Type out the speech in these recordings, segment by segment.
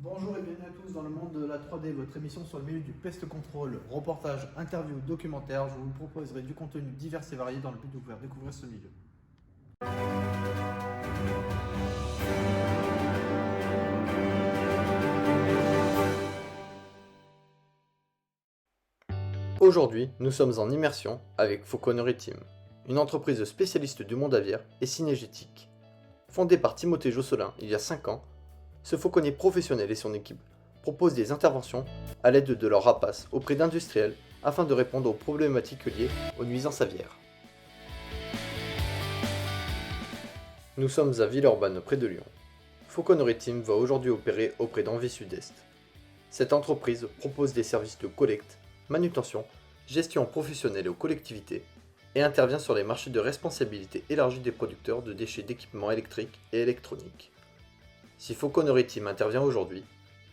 Bonjour et bienvenue à tous dans le monde de la 3D, votre émission sur le milieu du pest control, reportage, interview, documentaire. Je vous proposerai du contenu divers et varié dans le but de vous faire découvrir ce milieu. Aujourd'hui, nous sommes en immersion avec Fauconnery Team, une entreprise spécialiste du monde aviaire et cinégétique. Fondée par Timothée Josselin il y a 5 ans, ce fauconnier professionnel et son équipe proposent des interventions à l'aide de leurs rapaces auprès d'industriels afin de répondre aux problématiques liées aux nuisances aviaires. Nous sommes à Villeurbanne près de Lyon. Fauconnery Team va aujourd'hui opérer auprès d'Envie Sud-Est. Cette entreprise propose des services de collecte, manutention, gestion professionnelle aux collectivités et intervient sur les marchés de responsabilité élargie des producteurs de déchets d'équipements électriques et électroniques. Si Fauconnery Team intervient aujourd'hui,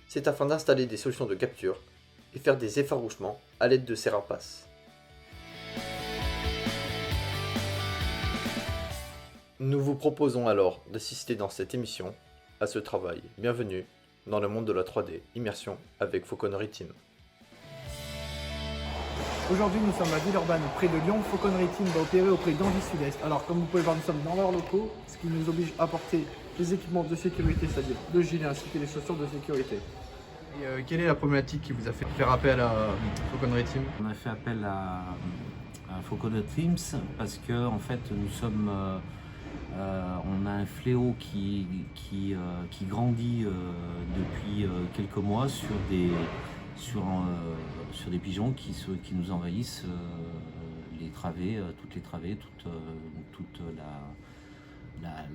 c'est afin d'installer des solutions de capture et faire des effarouchements à l'aide de ces rapaces. Nous vous proposons alors d'assister dans cette émission à ce travail. Bienvenue dans le monde de la 3D, immersion avec Fauconnery Team. Aujourd'hui, nous sommes à Villeurbanne près de Lyon. Fauconnery Team va opérer auprès d'Envie Sud-Est. Alors, comme vous pouvez voir, nous sommes dans leurs locaux, ce qui nous oblige à porter les équipements de sécurité, c'est-à-dire le gilet ainsi que les chaussures de sécurité. Et quelle est la problématique qui vous a fait faire appel à Fauconnery Team? On a fait appel à Fauconnery Teams parce que en fait nous sommes, on a un fléau qui grandit depuis quelques mois sur des pigeons qui nous envahissent les travées, toutes les travées, toute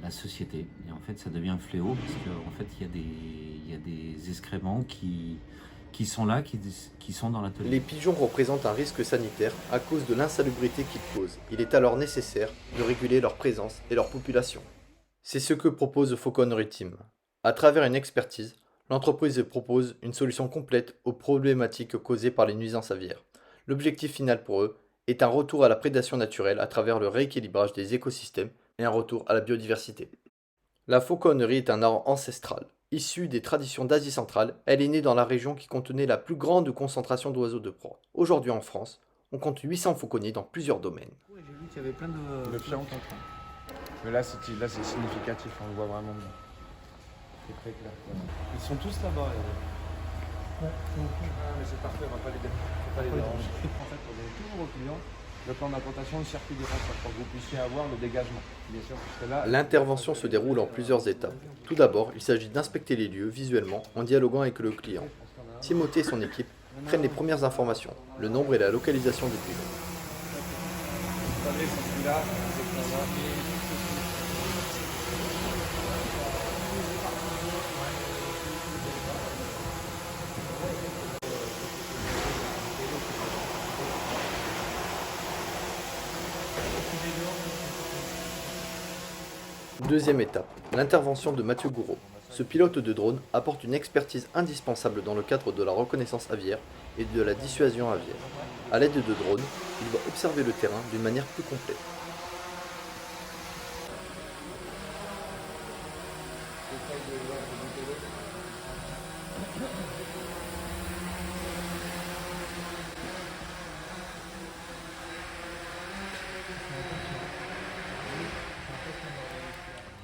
la société. Et en fait ça devient un fléau parce qu'en fait il y a des excréments qui sont là, qui sont dans l'atelier. Les pigeons représentent un risque sanitaire à cause de l'insalubrité qu'ils causent. Il est alors nécessaire de réguler leur présence et leur population. C'est ce que propose Fauconnery Team. À travers une expertise, l'entreprise propose une solution complète aux problématiques causées par les nuisances aviaires. L'objectif final pour eux est un retour à la prédation naturelle à travers le rééquilibrage des écosystèmes et un retour à la biodiversité. La fauconnerie est un art ancestral. Issue des traditions d'Asie centrale, elle est née dans la région qui contenait la plus grande concentration d'oiseaux de proie. Aujourd'hui en France, on compte 800 fauconniers dans plusieurs domaines. J'ai vu qu'il y avait plein de fientes. Mais là, c'est significatif, on le voit vraiment bien. C'est très clair. Ils sont tous là-bas. Ouais, mais c'est parfait, on va pas les déranger. En fait, pour donner toujours aux clients le plan d'implantation, le circuit des passeurs, pour que vous puissiez avoir le dégagement. Bien sûr, parce que là, l'intervention se déroule en plusieurs étapes. Tout d'abord, il s'agit d'inspecter les lieux visuellement en dialoguant avec le client. Timothée et son équipe prennent les premières informations, le nombre et la localisation du pigeon. vous savez, c'est celui-là, c'est celui-là. Deuxième étape, l'intervention de Mathieu Gouraud. Ce pilote de drone apporte une expertise indispensable dans le cadre de la reconnaissance aviaire et de la dissuasion aviaire. A l'aide de drones, il va observer le terrain d'une manière plus complète.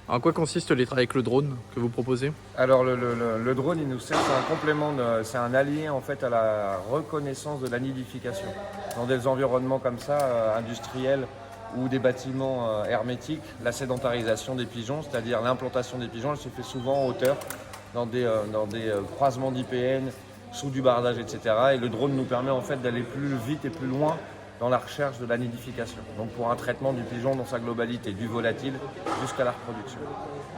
En quoi consiste les travaux avec le drone que vous proposez? Alors le drone, il nous sert, c'est un complément, c'est un allié en fait à la reconnaissance de la nidification. Dans des environnements comme ça, industriels ou des bâtiments hermétiques, la sédentarisation des pigeons, c'est-à-dire l'implantation des pigeons, elle se fait souvent en hauteur, dans des croisements d'IPN, sous du bardage, etc. Et le drone nous permet en fait d'aller plus vite et plus loin dans la recherche de la nidification. Donc pour un traitement du pigeon dans sa globalité, du volatile jusqu'à la reproduction.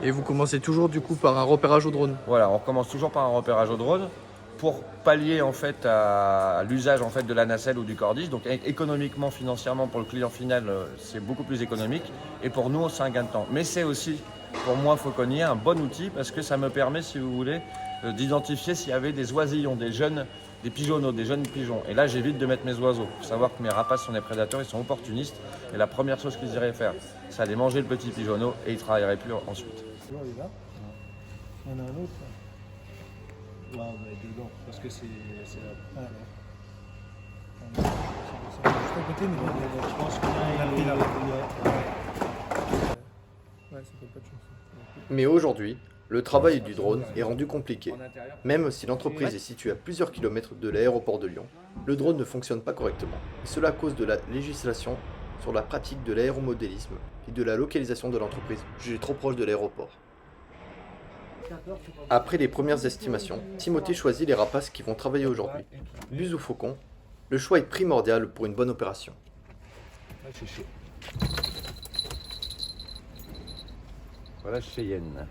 Et vous commencez toujours du coup par un repérage au drone? Voilà, on commence toujours par un repérage au drone pour pallier en fait à l'usage en fait de la nacelle ou du cordage. Donc économiquement, financièrement pour le client final, c'est beaucoup plus économique et pour nous c'est un gain de temps. Mais c'est aussi pour moi fauconnier un bon outil parce que ça me permet, si vous voulez, d'identifier s'il y avait des oisillons, des pigeonneaux, des jeunes pigeons. Et là, j'évite de mettre mes oiseaux. Il faut savoir que mes rapaces sont des prédateurs, ils sont opportunistes. Et la première chose qu'ils iraient faire, c'est aller manger le petit pigeonneau et ils ne travailleraient plus ensuite. Il y en a un autre. Ouais, on va être dedans, parce que c'est la... Ouais, ouais. C'est juste à côté, mais Je pense qu'il on a pris là. Ouais. Ouais, ça fait pas de chance. Mais aujourd'hui, le travail du drone est rendu compliqué. En intérieur. Même si l'entreprise est située à plusieurs kilomètres de l'aéroport de Lyon, le drone ne fonctionne pas correctement. Et cela à cause de la législation sur la pratique de l'aéromodélisme et de la localisation de l'entreprise jugée trop proche de l'aéroport. Après les premières estimations, Timothée choisit les rapaces qui vont travailler aujourd'hui. Buse ou faucon, le choix est primordial pour une bonne opération. Ouais, c'est chaud. Voilà Cheyenne.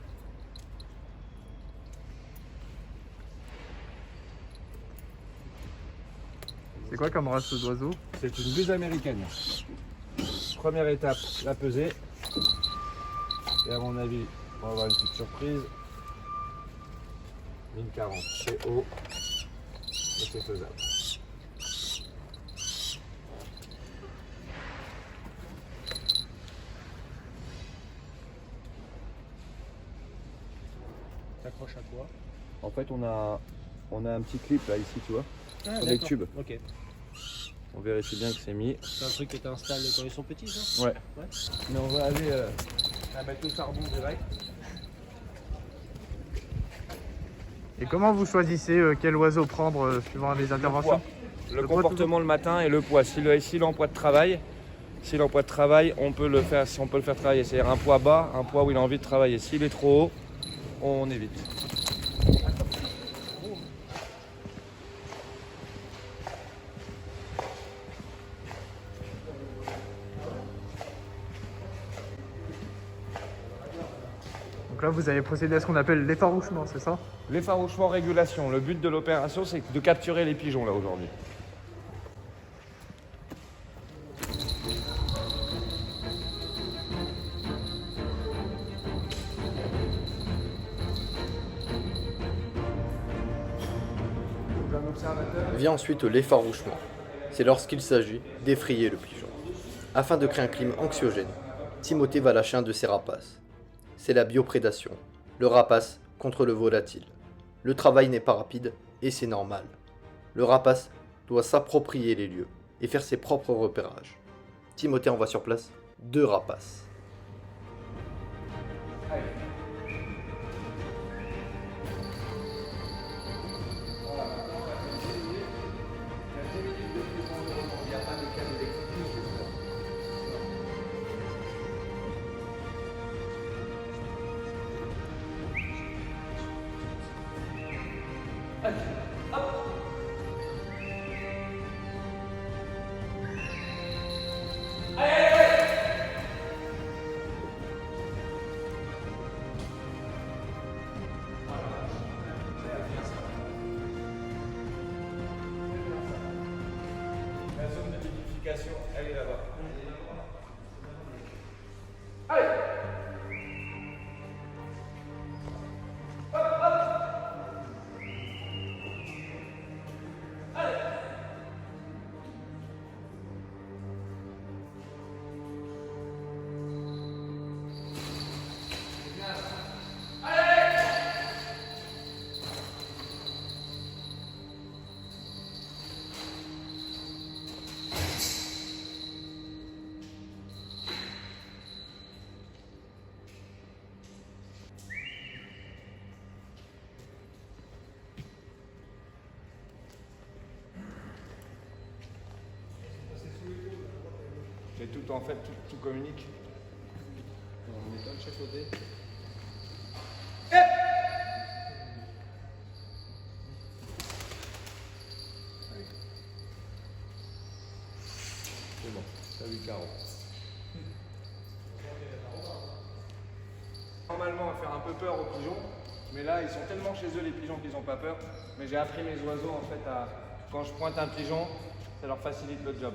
C'est quoi comme race d'oiseau? C'est une buse américaine. Première étape, la pesée. Et à mon avis, on va avoir une petite surprise. 1040, c'est haut. Et c'est faisable. T'accroches à quoi? En fait, on a un petit clip là, ici, tu vois. Ah, Sur les d'accord. tubes. Ok. On vérifie bien que c'est mis. C'est un truc que tu installes quand ils sont petits, ça? Ouais. Ouais. Mais on va aller à mettre au charbon direct. Et comment vous choisissez quel oiseau prendre suivant les interventions? Le Le poids comportement le matin et le poids. Si l'emploi de travail, on peut le faire, si on peut le faire travailler. C'est-à-dire un poids bas, un poids où il a envie de travailler. S'il est trop haut, on évite. Donc là, vous avez procédé à ce qu'on appelle l'effarouchement, c'est ça? L'effarouchement régulation. Le but de l'opération, c'est de capturer les pigeons là aujourd'hui. Vient ensuite l'effarouchement. C'est lorsqu'il s'agit d'effrayer le pigeon. Afin de créer un climat anxiogène, Timothée va lâcher un de ses rapaces. C'est la bioprédation, le rapace contre le volatile. Le travail n'est pas rapide et c'est normal. Le rapace doit s'approprier les lieux et faire ses propres repérages. Timothée envoie sur place 2 rapaces. La zone de nidification, elle est là-bas. Et tout en fait, tout communique. On met pas de chaque côté. C'est bon, t'as vu carreau. Normalement, on va faire un peu peur aux pigeons, mais là, ils sont tellement chez eux, les pigeons, qu'ils n'ont pas peur. Mais j'ai appris mes oiseaux, en fait, à quand je pointe un pigeon, ça leur facilite le job.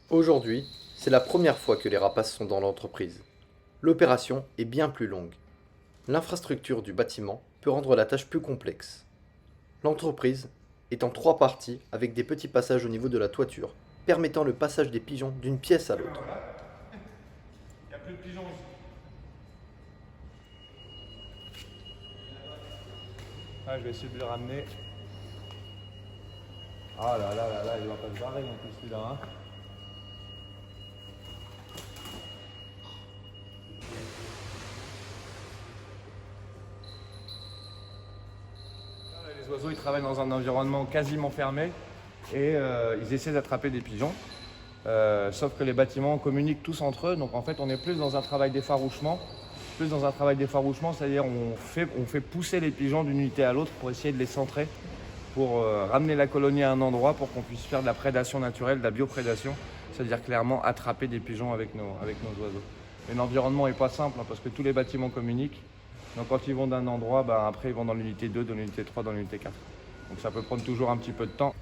Aujourd'hui, c'est la première fois que les rapaces sont dans l'entreprise. L'opération est bien plus longue. L'infrastructure du bâtiment peut rendre la tâche plus complexe. L'entreprise est en 3 parties avec des petits passages au niveau de la toiture, permettant le passage des pigeons d'une pièce à l'autre. Il n'y a plus de pigeons ici. Ah, je vais essayer de le ramener. Ah là là là là, il va pas se barrer non plus celui-là. Hein. Les oiseaux ils travaillent dans un environnement quasiment fermé et ils essaient d'attraper des pigeons. Sauf que les bâtiments communiquent tous entre eux, donc en fait on est plus dans un travail d'effarouchement. C'est-à-dire on fait pousser les pigeons d'une unité à l'autre pour essayer de les centrer, pour ramener la colonie à un endroit pour qu'on puisse faire de la prédation naturelle, de la bioprédation, c'est-à-dire clairement attraper des pigeons avec nos oiseaux. Mais l'environnement n'est pas simple hein, parce que tous les bâtiments communiquent. Donc quand ils vont d'un endroit, après ils vont dans l'unité 2, dans l'unité 3, dans l'unité 4. Donc ça peut prendre toujours un petit peu de temps.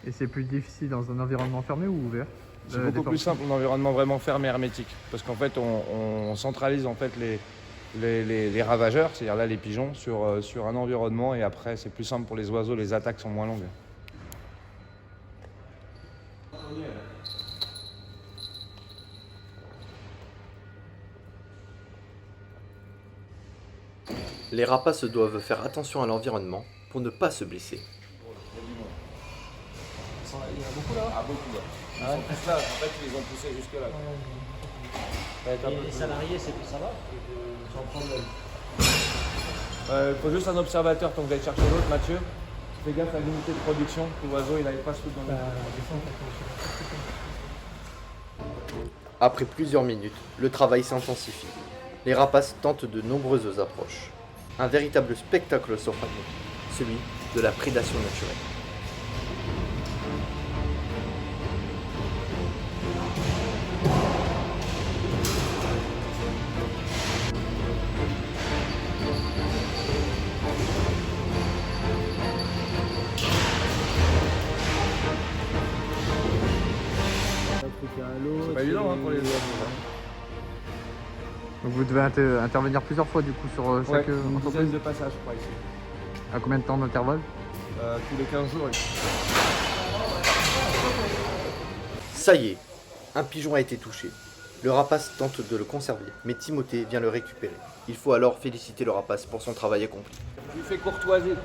Et c'est plus difficile dans un environnement fermé ou ouvert? C'est beaucoup plus simple en environnement vraiment fermé hermétique. Parce qu'en fait on centralise en fait les ravageurs, c'est-à-dire là les pigeons, sur un environnement et après c'est plus simple pour les oiseaux, les attaques sont moins longues. Les rapaces doivent faire attention à l'environnement pour ne pas se blesser. Il y en a beaucoup là. Ah beaucoup là. Ils sont tous là, en fait ils les ont poussés jusque là. Et les salariés, ça va? Sans problème. Il faut juste un observateur tant que vous allez chercher l'autre, Mathieu. Fais gaffe à l'unité de production, que l'oiseau il n'aille pas se foutre dans le... Après plusieurs minutes, le travail s'intensifie. Les rapaces tentent de nombreuses approches. Un véritable spectacle s'offre à nous, celui de la prédation naturelle. C'est pas évident hein, pour les oiseaux. Donc vous devez intervenir plusieurs fois du coup sur chaque une entreprise. dizaine de passages je crois ici. À combien de temps d'intervalle? Tous les 15 jours. Ça y est, un pigeon a été touché. Le rapace tente de le conserver, mais Timothée vient le récupérer. Il faut alors féliciter le rapace pour son travail accompli. Je lui fais courtoisie.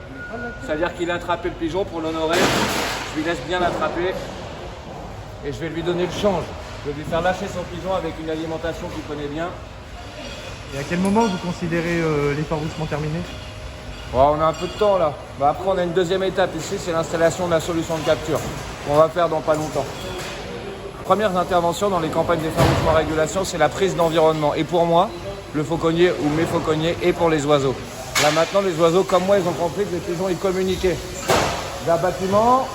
C'est-à-dire qu'il a attrapé le pigeon pour l'honorer. Je lui laisse bien l'attraper. Et je vais lui donner le change. Je vais lui faire lâcher son pigeon avec une alimentation qu'il connaît bien. Et à quel moment vous considérez l'effarouchement terminé? On a un peu de temps là. Après on a une deuxième étape ici, c'est l'installation de la solution de capture. Qu'on va faire dans pas longtemps. Premières interventions dans les campagnes d'effarouchement régulation, c'est la prise d'environnement. Et pour moi, le fauconnier ou mes fauconniers et pour les oiseaux. Là maintenant les oiseaux comme moi ils ont compris que les pigeons ils communiquaient d'un bâtiment.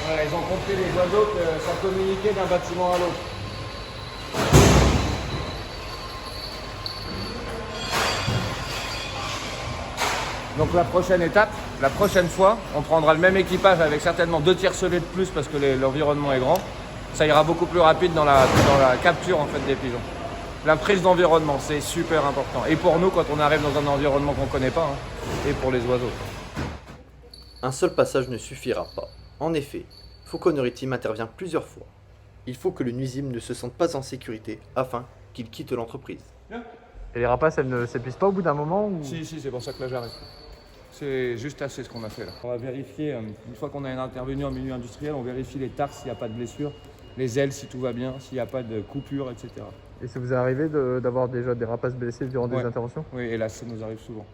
Voilà, ils ont compris les oiseaux que ça communiquait d'un bâtiment à l'autre. Donc la prochaine étape, la prochaine fois, on prendra le même équipage avec certainement 2 tiercelets de plus parce que l'environnement est grand. Ça ira beaucoup plus rapide dans la capture en fait des pigeons. La prise d'environnement, c'est super important. Et pour nous, quand on arrive dans un environnement qu'on ne connaît pas, hein, et pour les oiseaux. Un seul passage ne suffira pas. En effet, Fauconnerie Team intervient plusieurs fois. Il faut que le nuisible ne se sente pas en sécurité afin qu'il quitte l'entreprise. Et les rapaces, elles ne s'épuisent pas au bout d'un moment ou... Si, c'est pour ça que là j'arrête. C'est juste assez ce qu'on a fait là. On va vérifier, une fois qu'on a intervenu en milieu industriel, on vérifie les tarses s'il n'y a pas de blessure, les ailes si tout va bien, s'il n'y a pas de coupure, etc. Et ça vous est arrivé d'avoir déjà des rapaces blessés durant des interventions? Oui, et là ça nous arrive souvent.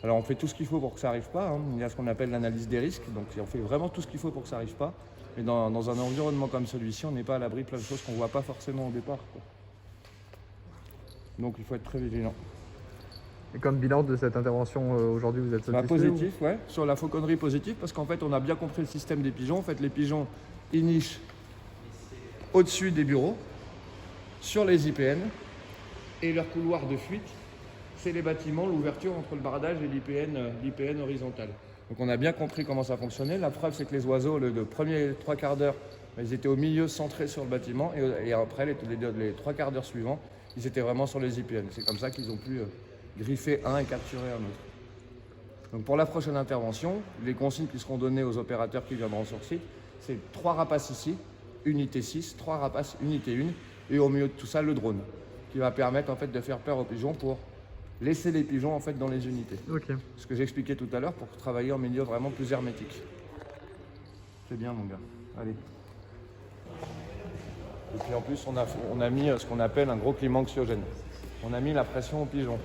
Alors on fait tout ce qu'il faut pour que ça n'arrive pas, hein. Il y a ce qu'on appelle l'analyse des risques, donc on fait vraiment tout ce qu'il faut pour que ça n'arrive pas. Mais dans un environnement comme celui-ci, on n'est pas à l'abri de plein de choses qu'on ne voit pas forcément au départ, quoi. Donc il faut être très vigilant. Et comme bilan de cette intervention aujourd'hui, vous êtes satisfait? Positif, ouais. Sur la fauconnerie, positif, parce qu'en fait on a bien compris le système des pigeons. En fait les pigeons, ils nichent au-dessus des bureaux, sur les IPN, et leur couloir de fuite, c'est les bâtiments, l'ouverture entre le bardage et l'IPN horizontal. Donc on a bien compris comment ça fonctionnait. La preuve, c'est que les oiseaux, le premier 3 quarts d'heure, mais ils étaient au milieu centrés sur le bâtiment et après les 3/4 d'heure suivants, ils étaient vraiment sur les IPN. C'est comme ça qu'ils ont pu griffer un et capturer un autre. Donc pour la prochaine intervention, les consignes qui seront données aux opérateurs qui viendront sur site, c'est 3 rapaces ici, unité 6, 3 rapaces, unité 1, et au milieu de tout ça, le drone, qui va permettre en fait de faire peur aux pigeons pour laisser les pigeons en fait dans les unités. Ok. Ce que j'expliquais tout à l'heure pour travailler en milieu vraiment plus hermétique. C'est bien mon gars, allez. Et puis en plus on a mis ce qu'on appelle un gros climat anxiogène. On a mis la pression aux pigeons.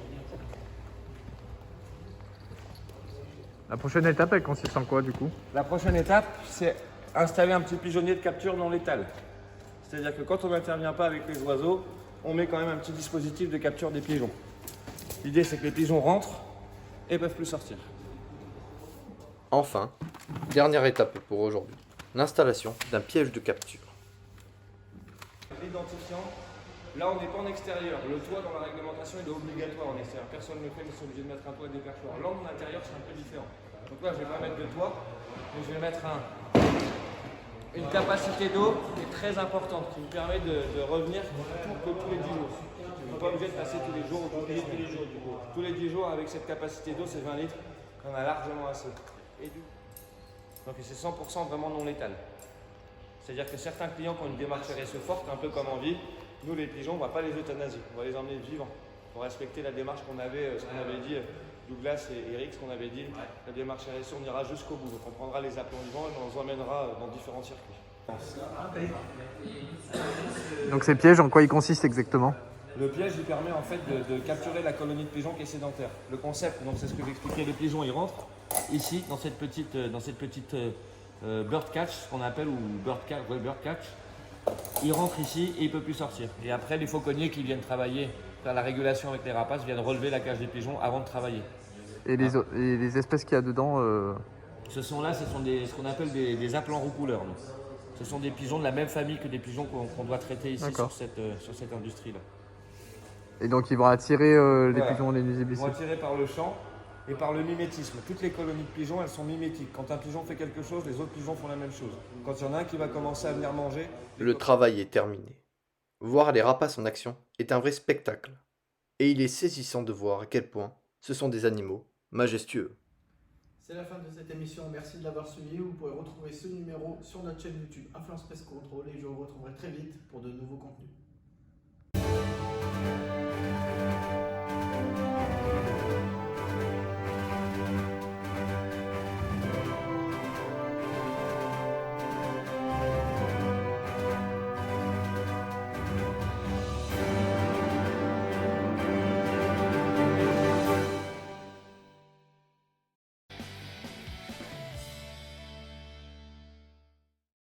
La prochaine étape, elle consiste en quoi du coup? La prochaine étape, c'est installer un petit pigeonnier de capture non létal. C'est-à-dire que quand on n'intervient pas avec les oiseaux, on met quand même un petit dispositif de capture des pigeons. L'idée, c'est que les pigeons rentrent et ne peuvent plus sortir. Enfin, dernière étape pour aujourd'hui, l'installation d'un piège de capture. L'identifiant, là on n'est pas en extérieur. Le toit dans la réglementation il est obligatoire en extérieur. Personne ne le fait, mais c'est obligé de mettre un toit et des perchoirs. Là en intérieur c'est un peu différent. Donc là je ne vais pas mettre de toit, mais je vais mettre une capacité d'eau qui est très importante, qui me permet de revenir tous les 10 jours. Je ne suis pas obligé de passer tous les jours ou tous les jours du coup. Tous les 10 jours avec cette capacité d'eau, c'est 20 litres, on a largement assez. Donc c'est 100% vraiment non létal. C'est-à-dire que certains clients qui ont une démarche RSE forte, un peu comme en ville, nous les pigeons, on ne va pas les euthanasier, on va les emmener vivants. Pour respecter la démarche qu'on avait, ce qu'on avait dit, Douglas et Eric, ce qu'on avait dit, la démarche RSE, on ira jusqu'au bout. Donc on prendra les appels vivants et on les emmènera dans différents circuits. Donc ces pièges, en quoi ils consistent exactement? Le piège, il permet en fait de capturer la colonie de pigeons qui est sédentaire. Le concept, donc c'est ce que j'expliquais, les pigeons ils rentrent ici dans cette petite bird catch, ce qu'on appelle, ou bird catch. Ils rentrent ici et il ne peut plus sortir. Et après, les fauconniers qui viennent travailler, faire la régulation avec les rapaces, viennent relever la cage des pigeons avant de travailler. Et les espèces qu'il y a dedans Ce sont ce qu'on appelle des appelants roux-couleurs. Ce sont des pigeons de la même famille que des pigeons qu'on doit traiter ici sur cette industrie-là. Et donc ils vont attirer les Voilà. pigeons, les nuisibles Ils ici. vont attirer par le chant et par le mimétisme. Toutes les colonies de pigeons, elles sont mimétiques. Quand un pigeon fait quelque chose, les autres pigeons font la même chose. Quand il y en a un qui va commencer à venir manger... Le travail est terminé. Voir les rapaces en action est un vrai spectacle. Et il est saisissant de voir à quel point ce sont des animaux majestueux. C'est la fin de cette émission, merci de l'avoir suivi. Vous pourrez retrouver ce numéro sur notre chaîne YouTube Influence Pest Control et je vous retrouverai très vite pour de nouveaux contenus.